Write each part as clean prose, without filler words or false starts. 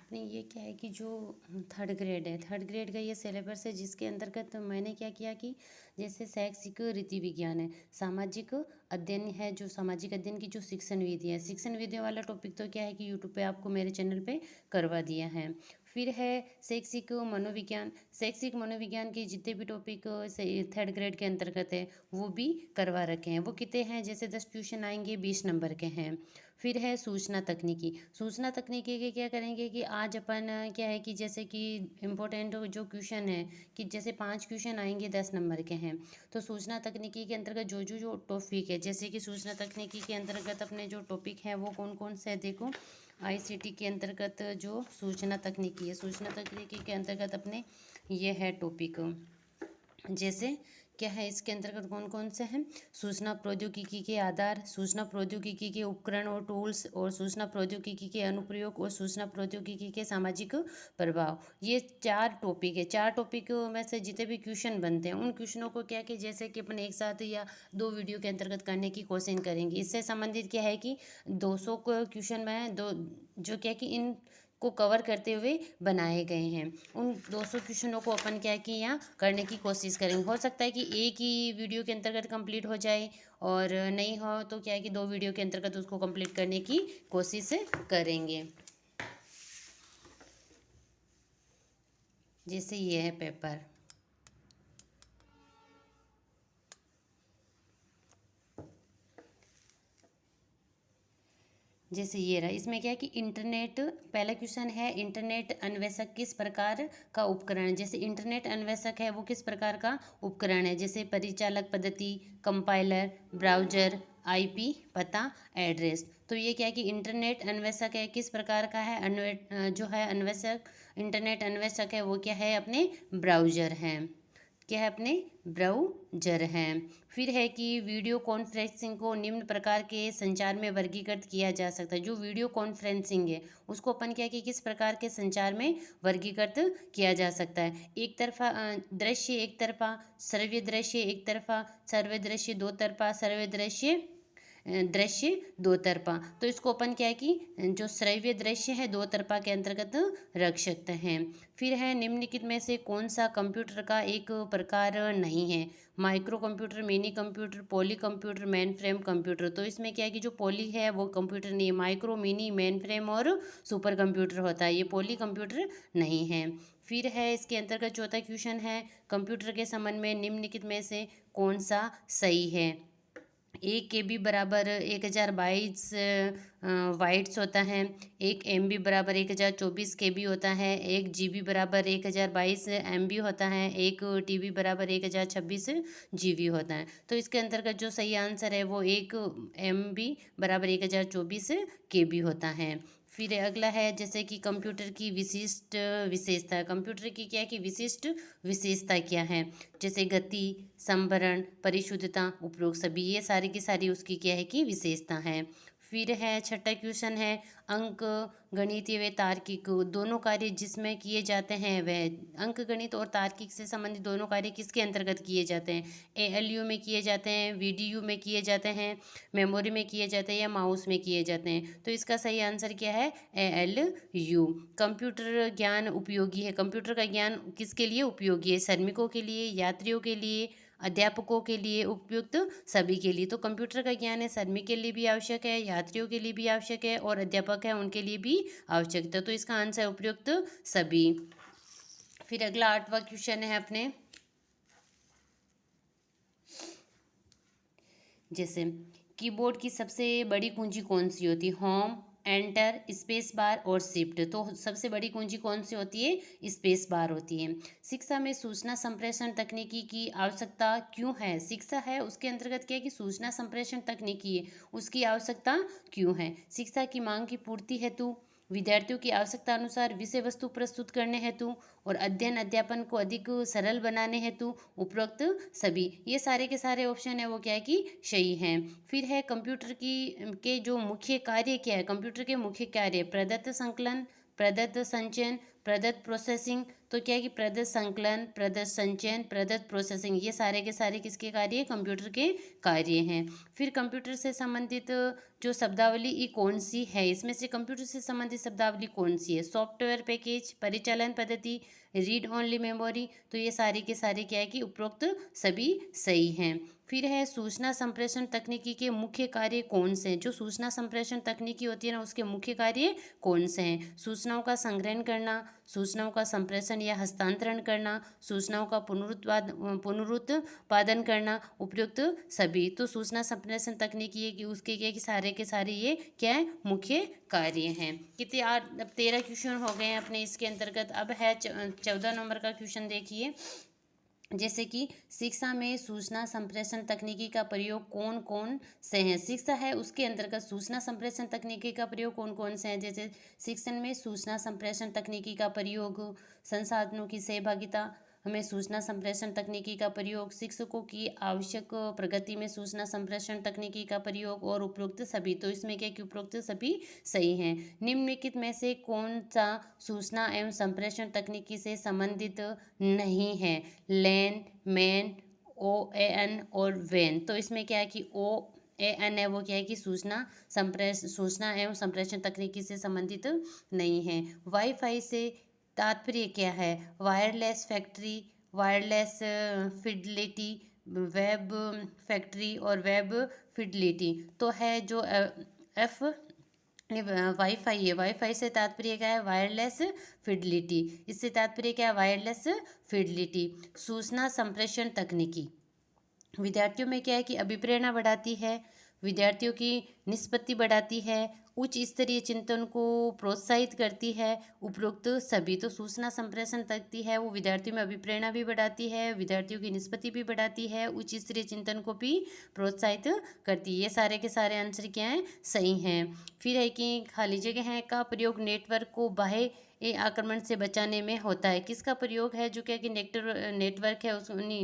अपने ये क्या है कि जो थर्ड ग्रेड है, थर्ड ग्रेड का ये सिलेबस है, जिसके अंतर्गत मैंने क्या किया कि जैसे शैक्षिक रीति विज्ञान है, सामाजिक अध्ययन है, जो सामाजिक अध्ययन की जो शिक्षण विधि है, शिक्षण विधि वाला टॉपिक तो क्या है कि यूट्यूब पे आपको मेरे चैनल पे करवा दिया है। फिर है शैक्षिक मनोविज्ञान, शैक्षिक मनोविज्ञान के जितने भी टॉपिक से थर्ड ग्रेड के अंतर्गत है वो भी करवा रखे हैं। वो कितने हैं, जैसे 10 क्वेश्चन आएंगे, 20 नंबर के हैं। फिर है सूचना तकनीकी, सूचना तकनीकी के क्या करेंगे कि आज अपन क्या है कि जैसे कि इम्पोर्टेंट जो क्वेश्चन है कि जैसे 5 क्वेश्चन आएंगे, 10 नंबर के हैं, तो सूचना तकनीकी के अंतर्गत जो टॉपिक है, जैसे कि सूचना तकनीकी के अंतर्गत अपने जो टॉपिक है वो कौन कौन से है, देखो आईसीटी के अंतर्गत जो सूचना तकनीकी है, सूचना तकनीकी के अंतर्गत अपने ये है टॉपिक, जैसे क्या है इसके अंतर्गत कौन कौन से हैं, सूचना प्रौद्योगिकी के आधार, सूचना प्रौद्योगिकी के उपकरण और टूल्स, और सूचना प्रौद्योगिकी के अनुप्रयोग, और सूचना प्रौद्योगिकी के सामाजिक प्रभाव। ये 4 टॉपिक है। 4 टॉपिक में से जितने भी क्वेश्चन बनते हैं उन क्वेश्चनों को क्या कि जैसे कि अपन एक साथ या 2 वीडियो के अंतर्गत करने की कोशिश करेंगे। इससे संबंधित क्या है कि 200 क्वेश्चन में दो जो क्या कि इन को कवर करते हुए बनाए गए हैं। उन 200 क्वेश्चनों को अपन क्या कि यहाँ करने की कोशिश करेंगे। हो सकता है कि एक ही वीडियो के अंतर्गत कंप्लीट हो जाए, और नहीं हो तो क्या है कि 2 वीडियो के अंतर्गत उसको कंप्लीट करने की कोशिश करेंगे। जैसे ये है पेपर, जैसे ये रहा, इसमें क्या है कि इंटरनेट, पहला क्वेश्चन है इंटरनेट अन्वेषक किस प्रकार का उपकरण है। जैसे इंटरनेट अन्वेषक है वो किस प्रकार का उपकरण है, जैसे परिचालक पद्धति, कंपाइलर, ब्राउजर, आईपी पता, एड्रेस। तो ये क्या है कि इंटरनेट अन्वेषक है किस प्रकार का है, जो है अन्वेषक, इंटरनेट अन्वेषक है वो क्या है, अपने ब्राउजर है, क्या है, अपने ब्राउजर हैं। फिर है कि वीडियो कॉन्फ्रेंसिंग को निम्न प्रकार के संचार में वर्गीकृत किया जा सकता है। जो वीडियो कॉन्फ्रेंसिंग है उसको अपन क्या कि किस प्रकार के संचार में वर्गीकृत किया जा सकता है, एक तरफा दृश्य, एक तरफा श्रव्य दृश्य, एक तरफा सर्वे दृश्य, दो तरफा सर्वे दृश्य, दृश्य दो तरफा। तो इसको अपन क्या है कि जो श्रव्य दृश्य है दो तरफा के अंतर्गत रख सकते हैं। फिर है निम्नलिखित में से कौन सा कंप्यूटर का एक प्रकार नहीं है, micro computer, mini computer, poly computer, main frame computer. तो इसमें क्या है कि जो पॉली है वो कंप्यूटर नहीं है, माइक्रो, मिनी, मेन फ्रेम और सुपर कंप्यूटर होता है, ये पॉली कंप्यूटर नहीं है। फिर है इसके अंतर्गत चौथा क्वेश्चन है, कंप्यूटर के संबंध में निम्नलिखित में से कौन सा सही है। 1 KB बराबर 1022 वाइट्स होता है, 1 MB बराबर 1024 KB होता है, 1 GB बराबर 1022 MB होता है, 1 TB बराबर 1026 GB होता है। तो इसके अंतर्गत जो सही आंसर है वो 1 MB बराबर 1024 KB होता है। फिर अगला है जैसे कि कंप्यूटर की विशिष्ट विशेषता, कंप्यूटर की क्या है कि विशिष्ट विशेषता क्या है, जैसे गति, संभरण, परिशुद्धता, उपरोक्त सभी, ये सारी की सारी उसकी क्या है कि विशेषता है। फिर है छठा क्वेश्चन है, अंक गणितीय व तार्किक दोनों कार्य जिसमें किए जाते हैं वह, अंक गणित और तार्किक से संबंधित दोनों कार्य किसके अंतर्गत किए जाते हैं, ALU में किए जाते हैं, VDU में किए जाते हैं, मेमोरी में किए जाते हैं, या माउस में किए जाते हैं। तो इसका सही आंसर क्या है, ALU। कंप्यूटर ज्ञान उपयोगी है, कंप्यूटर का ज्ञान किसके लिए उपयोगी है, श्रमिकों के लिए, यात्रियों के लिए, अध्यापकों के लिए, उपयुक्त सभी के लिए। तो कंप्यूटर का ज्ञान है श्रमिक के लिए भी आवश्यक है, यात्रियों के लिए भी आवश्यक है, और अध्यापक है उनके लिए भी आवश्यक है। तो इसका आंसर है उपयुक्त सभी। फिर अगला 8वां क्वेश्चन है अपने, जैसे कीबोर्ड की सबसे बड़ी कुंजी कौन सी होती है, होम, एंटर, स्पेस बार और शिफ्ट। तो सबसे बड़ी कुंजी कौन सी होती है, स्पेस बार होती है। शिक्षा में सूचना संप्रेषण तकनीकी की आवश्यकता क्यों है, शिक्षा है उसके अंतर्गत क्या है कि सूचना संप्रेषण तकनीकी है उसकी आवश्यकता क्यों है, शिक्षा की मांग की पूर्ति हेतु, विद्यार्थियों की आवश्यकता अनुसार विषय वस्तु प्रस्तुत करने हेतु, और अध्ययन अध्यापन को अधिक सरल बनाने हेतु, उपरोक्त सभी। ये सारे के सारे ऑप्शन है वो क्या है कि सही हैं। फिर है कंप्यूटर की के जो मुख्य कार्य क्या है, कंप्यूटर के मुख्य कार्य, प्रदत्त संकलन, प्रदत्त संचयन, प्रदत्त प्रोसेसिंग, तो क्या है कि प्रदत्त संकलन, प्रदत्त संचयन, प्रदत्त प्रोसेसिंग, ये सारे के सारे किसके कार्य है? कंप्यूटर के कार्य हैं। फिर कंप्यूटर से संबंधित जो शब्दावली ये कौन सी है? इसमें से कंप्यूटर से संबंधित शब्दावली कौन सी है? सॉफ्टवेयर पैकेज, परिचालन पद्धति, रीड ओनली मेमोरी, तो ये सारे के सारे क्या है कि उपरोक्त सभी सही हैं। फिर है सूचना संप्रेषण तकनीकी के मुख्य कार्य कौन से हैं? जो सूचना संप्रेषण तकनीकी होती है ना, उसके मुख्य कार्य कौन से हैं? सूचनाओं का संग्रहण करना, सूचनाओं का संप्रेषण या हस्तांतरण करना, सूचनाओं का पुनरुत्पादन करना, उपयुक्त सभी। तो सूचना संप्रेषण तकनीकी है कि उसके क्या है कि सारे के सारे ये क्या है? मुख्य कार्य हैं। कितने अब 13 क्वेश्चन हो गए हैं अपने इसके अंतर्गत। अब है 14 नंबर का क्वेश्चन देखिए। जैसे कि शिक्षा में सूचना संप्रेषण तकनीकी का प्रयोग कौन कौन से हैं? शिक्षा है उसके अंतर्गत सूचना संप्रेषण तकनीकी का प्रयोग कौन कौन से हैं? जैसे शिक्षण में सूचना संप्रेषण तकनीकी का प्रयोग, संसाधनों की सहभागिता हमें सूचना संप्रेषण तकनीकी का प्रयोग, शिक्षकों की आवश्यक प्रगति में सूचना संप्रेषण तकनीकी का प्रयोग और उपरोक्त सभी। तो इसमें क्या कि उपरोक्त सभी सही हैं। निम्नलिखित में से कौन सा सूचना एवं संप्रेषण तकनीकी से संबंधित नहीं है? लैन, मैन, OAN और वैन। तो इसमें क्या है कि OAN है वो क्या है कि सूचना एवं संप्रेषण तकनीकी से संबंधित नहीं है। वाईफाई से तात्पर्य क्या है? Wireless factory, wireless fidelity, web factory और वेब फिडलिटी। तो है जो एफ वाईफाई है, वाईफाई से तात्पर्य क्या है? वायरलेस फिडलिटी। इससे तात्पर्य क्या है? वायरलेस फिडलिटी। सूचना संप्रेषण तकनीकी विद्यार्थियों में क्या है कि अभिप्रेरणा बढ़ाती है, विद्यार्थियों की निष्पत्ति बढ़ाती है, उच्च स्तरीय चिंतन को प्रोत्साहित करती है, उपरोक्त सभी। तो सूचना संप्रेषण तकती है वो विद्यार्थियों में अभिप्रेरणा भी बढ़ाती है, विद्यार्थियों की निष्पत्ति भी बढ़ाती है, उच्च स्तरीय चिंतन को भी प्रोत्साहित करती है। ये सारे के सारे आंसर क्या हैं? सही हैं। फिर है कि खाली जगह है का प्रयोग नेटवर्क को बाह्य आक्रमण से बचाने में होता है। किसका प्रयोग है? जो क्या कि नेटवर्क है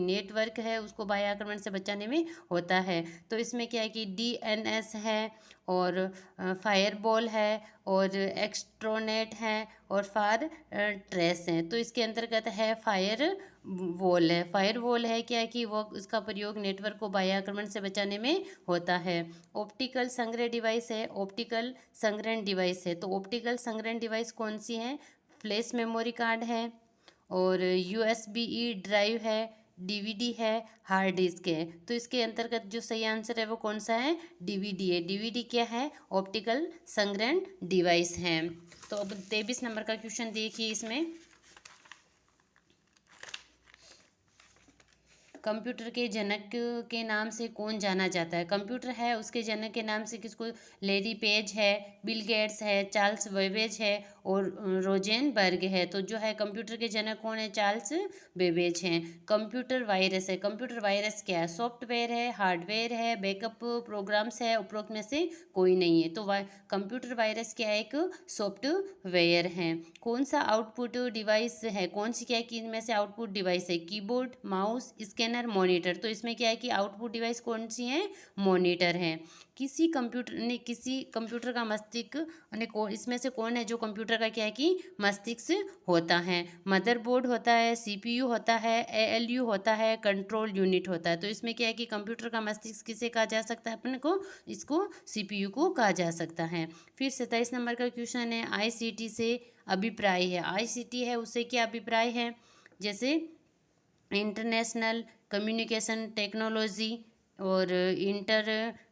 नेटवर्क है उसको बाह्य आक्रमण से बचाने में होता है। तो इसमें क्या है कि DNS है और फायरबॉल है और एक्स्ट्रोनेट है और फार ट्रेस है। तो इसके अंतर्गत है फायर वॉल है। फायर वॉल है क्या है कि वो इसका प्रयोग नेटवर्क को बाह्य आक्रमण से बचाने में होता है। ऑप्टिकल संग्रह डिवाइस है, ऑप्टिकल संग्रहण डिवाइस है। तो ऑप्टिकल संग्रहण डिवाइस कौन सी है? फ्लैश मेमोरी कार्ड है और USB ड्राइव है, DVD है, हार्ड डिस्क है। तो इसके अंतर्गत जो सही आंसर है वो कौन सा है? DVD है। DVD क्या है? ऑप्टिकल संग्रहण डिवाइस है। तो अब 23 नंबर का क्वेश्चन देखिए। इसमें कंप्यूटर के जनक के नाम से कौन जाना जाता है? कंप्यूटर है उसके जनक के नाम से किसको? लैरी पेज है, बिल गेट्स है, चार्ल्स बेबेज है और रोजेनबर्ग है। तो जो है कंप्यूटर के जनक कौन है? चार्ल्स बेबेज हैं। कंप्यूटर वायरस है। कंप्यूटर वायरस क्या है? सॉफ्टवेयर है, हार्डवेयर है, बैकअप प्रोग्राम्स है, उपरोक्त में से कोई नहीं है। तो कंप्यूटर वायरस क्या है? एक सॉफ्टवेयर है। कौन सा आउटपुट डिवाइस है? कौन सी क्या है कि इनमें से आउटपुट डिवाइस है? Keyboard, mouse, scanner, monitor. तो इसमें क्या है कि आउटपुट डिवाइस कौन सी है? मॉनिटर है। किसी कंप्यूटर का मस्तिष्क इसमें से कौन है जो कंप्यूटर का क्या है कि मस्तिष्क होता है? मदरबोर्ड होता है, CPU होता है, ALU होता है, कंट्रोल यूनिट होता है। तो इसमें क्या है कि कंप्यूटर का मस्तिष्क किसे कहा जा सकता है? अपने को इसको CPU को कहा जा सकता है। फिर 27 नंबर का क्वेश्चन है ICT से अभिप्राय है। ICT है उससे क्या अभिप्राय है? जैसे इंटरनेशनल कम्युनिकेशन टेक्नोलॉजी और inter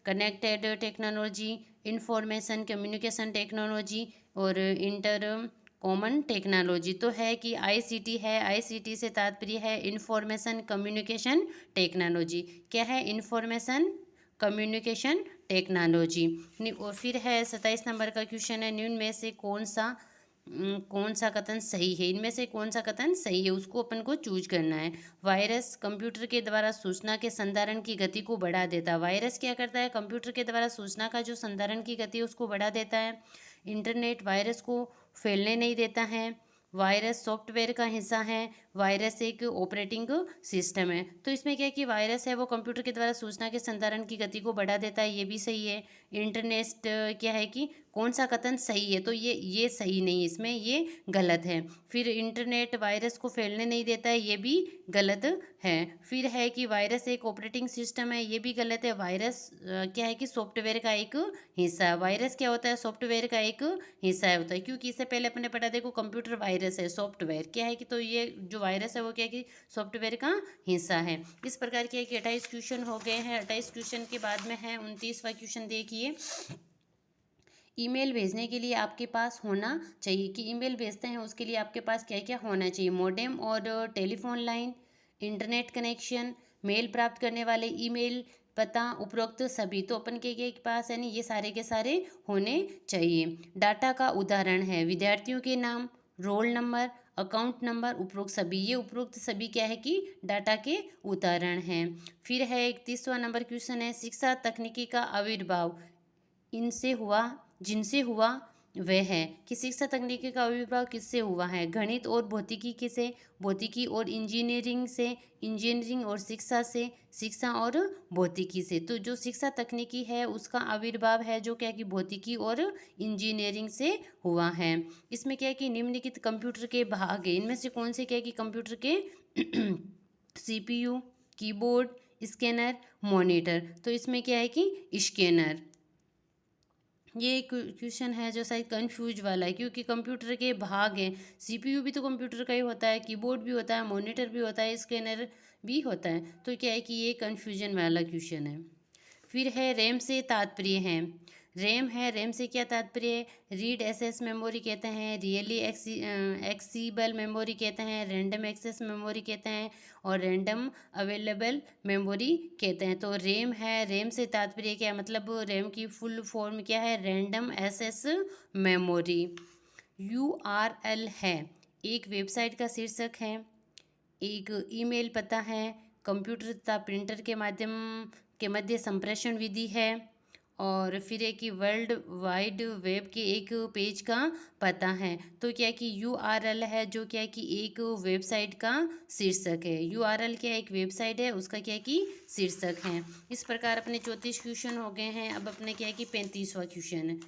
connected technology, information communication technology और इंटर कॉमन टेक्नोलॉजी। तो है कि ICT है, ICT से तात्पर्य है इंफॉर्मेशन कम्युनिकेशन टेक्नोलॉजी। क्या है? Information communication technology. और फिर है 27 नंबर का क्वेश्चन है निम्न में से कौन सा कथन सही है? इनमें से कौन सा कथन सही है उसको अपन को चूज करना है। वायरस कंप्यूटर के द्वारा सूचना के संधारण की गति को बढ़ा देता है। वायरस क्या करता है? कंप्यूटर के द्वारा सूचना का जो संधारण की गति है उसको बढ़ा देता है। इंटरनेट वायरस को फैलने नहीं देता है। वायरस सॉफ्टवेयर का हिस्सा है। वायरस एक ऑपरेटिंग सिस्टम है। तो इसमें क्या है कि वायरस है वो कंप्यूटर के द्वारा सूचना के संधारण की गति को बढ़ा देता है, ये भी सही है। इंटरनेट क्या है कि कौन सा कथन सही है, तो ये सही नहीं है, इसमें ये गलत है। फिर इंटरनेट वायरस को फैलने नहीं देता है, ये भी गलत है। फिर है कि वायरस एक ऑपरेटिंग सिस्टम है, ये भी गलत है। वायरस क्या है कि सॉफ्टवेयर का एक हिस्सा है। वायरस क्या होता है, सॉफ्टवेयर का एक हिस्सा होता है, क्योंकि इससे पहले अपने पढ़ा देखो कंप्यूटर वायरस है, सॉफ्टवेयर क्या है कि, तो ये जो वायरस है वो क्या है कि सॉफ्टवेयर का हिस्सा है। इस प्रकार के 28 क्वेश्चन हो गए हैं। 28 क्वेश्चन के बाद में है 29वां क्वेश्चन। देखिए, ईमेल भेजने के लिए आपके पास होना चाहिए, कि ईमेल भेजते हैं उसके लिए आपके पास क्या क्या होना चाहिए, मॉडेम और telephone line, internet connection, mail प्राप्त करने वाले ईमेल पता, उपरोक्त सभी। तो अपन के पास है नहीं, ये सारे के सारे होने चाहिए। डाटा का उदाहरण है विद्यार्थियों के नाम, रोल नंबर, अकाउंट नंबर, उपरोक्त सभी। ये उपरोक्त सभी क्या है कि डाटा के उदाहरण हैं। फिर है 31वां नंबर क्वेश्चन है, शिक्षा तकनीकी का आविर्भाव इनसे हुआ जिनसे हुआ वह है, कि शिक्षा तकनीकी का आविर्भाव किससे हुआ है, गणित और भौतिकी के से, भौतिकी और इंजीनियरिंग से, इंजीनियरिंग और शिक्षा से, शिक्षा और भौतिकी से। तो जो शिक्षा तकनीकी है उसका आविर्भाव है जो क्या कि भौतिकी और इंजीनियरिंग से हुआ है। इसमें क्या है कि निम्नलिखित कंप्यूटर के भाग है, इनमें से कौन से क्या है कि कंप्यूटर के सीपीयू, कीबोर्ड, स्कैनर, मॉनिटर। तो इसमें क्या है कि स्कैनर। ये क्वेश्चन है जो शायद कंफ्यूज वाला है, क्योंकि कंप्यूटर के भाग हैं, सीपीयू भी तो कंप्यूटर का ही होता है, कीबोर्ड भी होता है, मॉनिटर भी होता है, स्कैनर भी होता है। तो क्या है कि ये कंफ्यूजन वाला क्वेश्चन है। फिर है रैम से तात्पर्य है, रैम है, रैम से क्या तात्पर्य है, रीड एसेस मेमोरी कहते हैं, रियली एक्सीबल मेमोरी कहते हैं, रैंडम एक्सेस मेमोरी कहते हैं, और रैंडम अवेलेबल मेमोरी कहते हैं। तो रैम है, रैम से तात्पर्य क्या है, मतलब रैम की फुल फॉर्म क्या है, रैंडम एक्सेस मेमोरी। यूआरएल है, एक वेबसाइट का शीर्षक है, एक ईमेल पता है, कंप्यूटर तथा प्रिंटर के मध्य संप्रेषण विधि है, और फिर है कि वर्ल्ड वाइड वेब के एक पेज का पता है। तो क्या है कि यूआरएल है जो क्या है कि एक वेबसाइट का शीर्षक है, यूआरएल क्या है, एक वेबसाइट है, उसका क्या है कि शीर्षक है। इस प्रकार अपने 34 क्वेश्चन हो गए हैं। अब अपने क्या है कि 35वां क्वेश्चन है।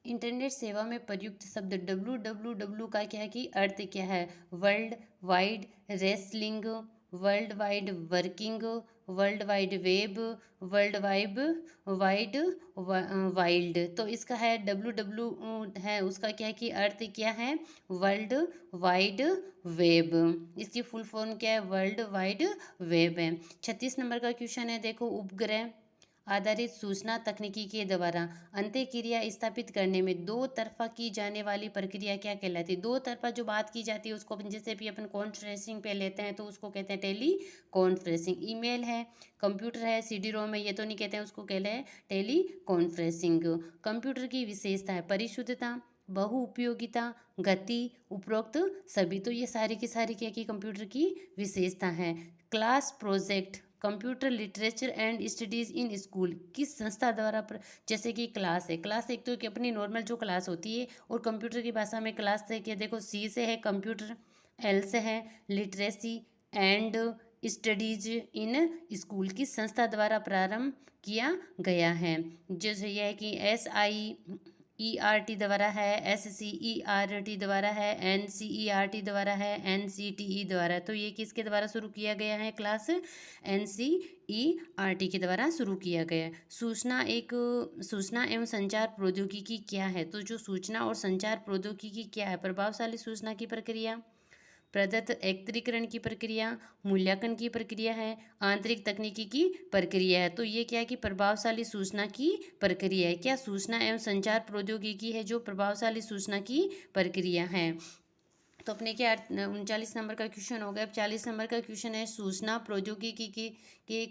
इंटरनेट सेवा में प्रयुक्त शब्द www का क्या है कि अर्थ क्या है, world wide wrestling, world wide working, world wide web, world wide wild. तो इसका है www है, उसका क्या है कि अर्थ क्या है, वर्ल्ड वाइड वेब। इसकी फुल फॉर्म क्या है, वर्ल्ड वाइड वेब है। 36 नंबर का क्वेश्चन है, देखो, उपग्रह आधारित सूचना तकनीकी के द्वारा अंत्यक्रिया स्थापित करने में दो तरफा की जाने वाली प्रक्रिया क्या कहलाती है। दो तरफा जो बात की जाती है उसको अपन जैसे भी अपन कॉन्फ्रेंसिंग पे लेते हैं तो उसको कहते हैं टेली कॉन्फ्रेंसिंग। ईमेल है, कंप्यूटर है, सीडी रोम है, ये तो नहीं कहते हैं, उसको कहते हैं टेली कॉन्फ्रेंसिंग। कंप्यूटर की विशेषता है परिशुद्धता, बहुउपयोगिता, गति, उपरोक्त सभी। तो ये सारी की सारी क्या की कंप्यूटर की विशेषता है। Class project, computer literature and studies in school किस संस्था द्वारा जैसे कि क्लास है, क्लास एक तो कि अपनी नॉर्मल जो क्लास होती है, और कंप्यूटर की भाषा में क्लास है कि देखो, सी से है कंप्यूटर, एल से है literacy and studies in school किस संस्था द्वारा प्रारंभ किया गया है। जैसे यह है कि SIERT द्वारा है, SCERT द्वारा है, NCERT द्वारा है, NCTE द्वारा। तो ये किसके द्वारा शुरू किया गया है क्लास, NCERT के द्वारा शुरू किया गया है। सूचना एवं संचार प्रौद्योगिकी क्या है, तो जो सूचना और संचार प्रौद्योगिकी क्या है, प्रभावशाली सूचना की प्रक्रिया, प्रदत्त एकत्रीकरण की प्रक्रिया, मूल्यांकन की प्रक्रिया है, आंतरिक तकनीकी की प्रक्रिया है। तो ये क्या है कि प्रभावशाली सूचना की प्रक्रिया है। क्या सूचना एवं संचार प्रौद्योगिकी है जो प्रभावशाली सूचना की प्रक्रिया है। तो अपने क्या 39 नंबर का क्वेश्चन हो गया। अब 40 नंबर का क्वेश्चन है, सूचना प्रौद्योगिकी के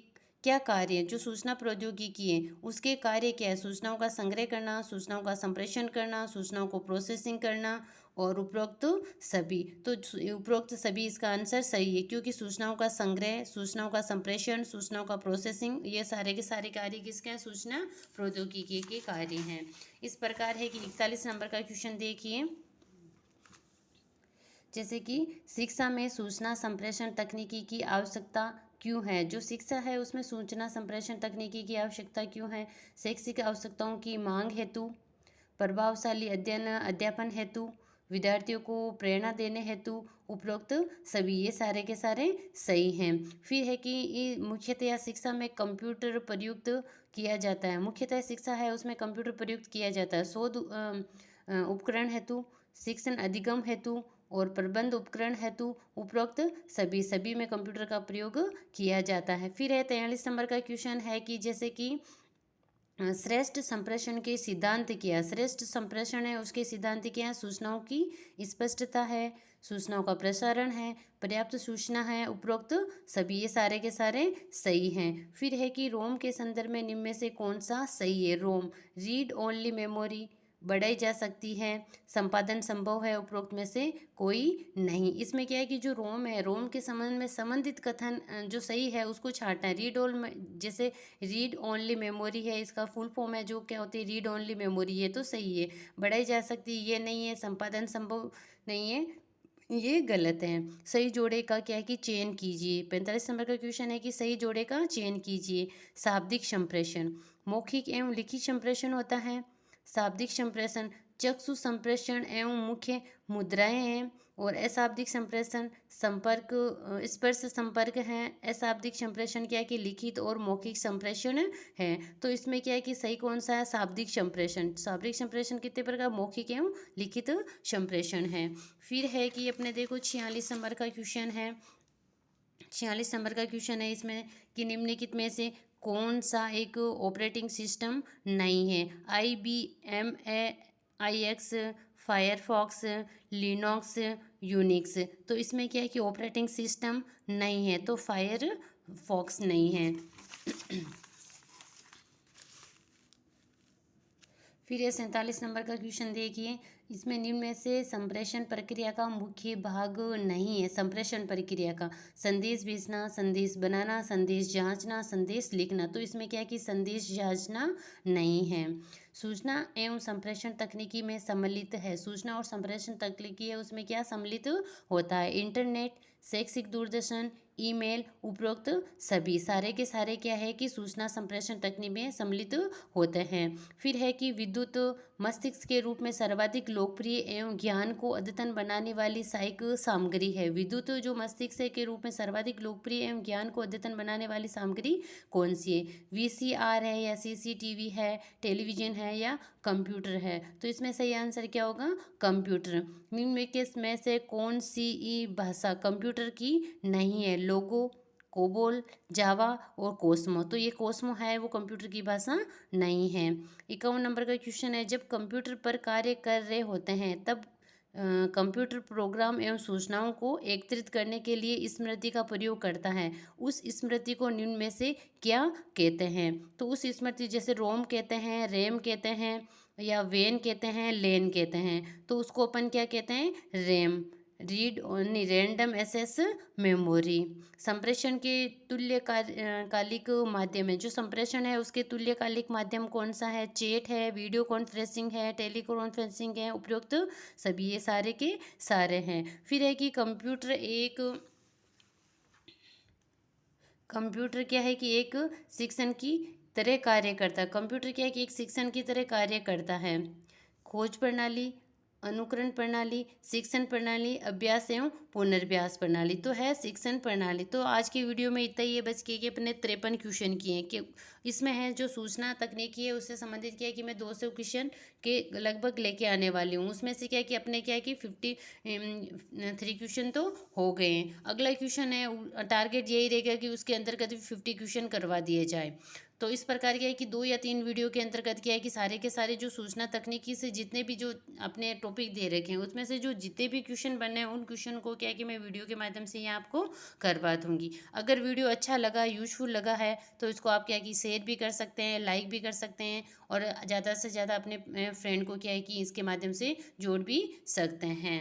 क्या कार्य है। जो सूचना प्रौद्योगिकी है उसके कार्य क्या है, सूचनाओं का संग्रह करना, सूचनाओं का संप्रेषण करना, सूचनाओं को प्रोसेसिंग करना, और उपरोक्त सभी। तो उपरोक्त सभी इसका आंसर सही है, क्योंकि सूचनाओं का संग्रह, सूचनाओं का संप्रेषण, सूचनाओं का प्रोसेसिंग, ये सारे के सारे कार्य किसके हैं, सूचना प्रौद्योगिकी के कार्य हैं। इस प्रकार है कि 41 नंबर का क्वेश्चन देखिए, जैसे कि शिक्षा में सूचना संप्रेषण तकनीकी की आवश्यकता क्यों है? जो शिक्षा है उसमें सूचना संप्रेषण तकनीकी की आवश्यकता क्यों है? शैक्षिक आवश्यकताओं की मांग हेतु, प्रभावशाली अध्ययन अध्यापन हेतु, विद्यार्थियों को प्रेरणा देने हेतु, उपरोक्त सभी, ये सारे के सारे सही हैं। फिर है कि ये मुख्यतया शिक्षा में कंप्यूटर प्रयुक्त किया जाता है। मुख्यतः शिक्षा है उसमें कंप्यूटर प्रयुक्त किया जाता है। शोध उपकरण हेतु, शिक्षण अधिगम हेतु और प्रबंध उपकरण हेतु, उपरोक्त सभी, सभी में कंप्यूटर का प्रयोग किया जाता है। फिर है 43 नंबर का क्वेश्चन है कि जैसे कि श्रेष्ठ संप्रेषण के सिद्धांत क्या? श्रेष्ठ संप्रेषण है उसके सिद्धांत क्या है? सूचनाओं की स्पष्टता है, सूचनाओं का प्रसारण है, पर्याप्त सूचना है, उपरोक्त सभी, ये सारे के सारे सही हैं। फिर है कि रोम के संदर्भ में निम्न में से कौन सा सही है? रोम रीड ओनली मेमोरी बढ़ाई जा सकती है, संपादन संभव है, उपरोक्त में से कोई नहीं। इसमें क्या है कि जो रोम है, रोम के संबंध में संबंधित कथन जो सही है उसको छांटना है। रीड ऑल जैसे रीड ओनली मेमोरी है, इसका फुल फॉर्म है जो क्या होती है? रीड ओनली मेमोरी, ये तो सही है। बढ़ाई जा सकती ये नहीं है, संपादन संभव नहीं है, ये गलत है। सही जोड़े का क्या है कि चयन कीजिए। 45 नंबर का क्वेश्चन है कि सही जोड़े का चयन कीजिए। शाब्दिक संप्रेषण मौखिक एवं लिखित संप्रेषण होता है। शाब्दिक संप्रेषण चक्षु संप्रेषण एवं मुख्य मुद्राएं हैं। और अशाब्दिक संप्रेषण संपर्क स्पर्श संपर्क है। अशाब्दिक संप्रेषण क्या है कि लिखित और मौखिक संप्रेषण है। तो इसमें क्या है कि सही कौन सा है? शाब्दिक संप्रेषण। शाब्दिक संप्रेषण कितने प्रकार? मौखिक एवं लिखित संप्रेषण है। फिर है कि अपने देखो 46 नंबर का क्वेश्चन है। 46 नंबर का क्वेश्चन है इसमें कि निम्नलिखित में से कौन सा एक ऑपरेटिंग सिस्टम नहीं है? IBM AIX, Firefox, Linux, Unix. तो इसमें क्या है कि ऑपरेटिंग सिस्टम नहीं है, तो फायरफॉक्स नहीं है। फिर ये 47 नंबर का क्वेश्चन देखिए। इसमें निम्न में से संप्रेषण प्रक्रिया का मुख्य भाग नहीं है। संप्रेषण प्रक्रिया का संदेश भेजना, संदेश बनाना, संदेश जांचना, संदेश लिखना। तो इसमें क्या है कि संदेश जांचना नहीं है। सूचना एवं संप्रेषण तकनीकी में सम्मिलित है। सूचना और संप्रेषण तकनीकी है उसमें क्या सम्मिलित होता है? इंटरनेट, शैक्षिक दूरदर्शन, ईमेल, उपरोक्त सभी, सारे के सारे क्या है कि सूचना संप्रेषण तकनीक में सम्मिलित होते हैं। फिर है कि विद्युत मस्तिष्क के रूप में सर्वाधिक लोकप्रिय एवं ज्ञान को अद्यतन बनाने वाली सहायक सामग्री है। विद्युत जो मस्तिष्क के रूप में सर्वाधिक लोकप्रिय एवं ज्ञान को अद्यतन बनाने वाली सामग्री कौन सी है? VCR है या CCTV है, टेलीविजन है या कंप्यूटर है? तो इसमें सही आंसर क्या होगा? कंप्यूटर। निम्नलिखित में से कौन सी भाषा कंप्यूटर की नहीं है? लोगो, कोबोल, जावा और कोस्मो। तो ये कोस्मो है वो कंप्यूटर की भाषा नहीं है। 51 नंबर का क्वेश्चन है जब कंप्यूटर पर कार्य कर रहे होते हैं तब कंप्यूटर प्रोग्राम एवं सूचनाओं को एकत्रित करने के लिए स्मृति का प्रयोग करता है। उस स्मृति को निम्न में से क्या कहते हैं? तो उस स्मृति जैसे रोम कहते हैं, रैम कहते हैं या वेन कहते हैं, लेन कहते हैं। तो उसको अपन क्या कहते हैं? RAM. Read only random access memory. संप्रेषण के कालिक माध्यम है। जो संप्रेषण है उसके तुल्यकालिक माध्यम कौन सा है? चैट है, वीडियो कॉन्फ्रेंसिंग है, टेलीकॉन्फ्रेंसिंग है, उपरोक्त सभी, ये सारे के सारे हैं। फिर है कि कंप्यूटर क्या है कि एक शिक्षण की तरह कार्य करता है। कंप्यूटर क्या है कि एक शिक्षण की तरह कार्य करता है। खोज प्रणाली, अनुकरण प्रणाली, शिक्षण प्रणाली, अभ्यास एवं पुनर्भ्यास प्रणाली। तो है शिक्षण प्रणाली। तो आज की वीडियो में इतना ही है, बस के अपने 53 क्वेश्चन किए हैं कि इसमें है जो सूचना तकनीकी है उससे संबंधित क्या है कि मैं 200 क्वेश्चन के लगभग लेके आने वाली हूँ। उसमें से क्या है कि अपने क्या है कि 53 क्वेश्चन तो हो गए हैं। अगला क्वेश्चन है टारगेट यही रहेगा कि उसके अंतर्गत 50 क्वेश्चन करवा दिए जाए। तो इस प्रकार क्या है कि 2 या 3 वीडियो के अंतर्गत क्या है कि सारे के सारे जो सूचना तकनीकी से जितने भी जो अपने टॉपिक दे रखे हैं उसमें से जो जितने भी क्वेश्चन बने हैं उन क्वेश्चन को क्या है कि मैं वीडियो के माध्यम से यहाँ आपको करवा दूँगी। अगर वीडियो अच्छा लगा, यूजफुल लगा है तो इसको आप क्या है कि शेयर भी कर सकते हैं, लाइक भी कर सकते हैं और ज़्यादा से ज़्यादा अपने फ्रेंड को क्या है कि इसके माध्यम से जोड़ भी सकते हैं।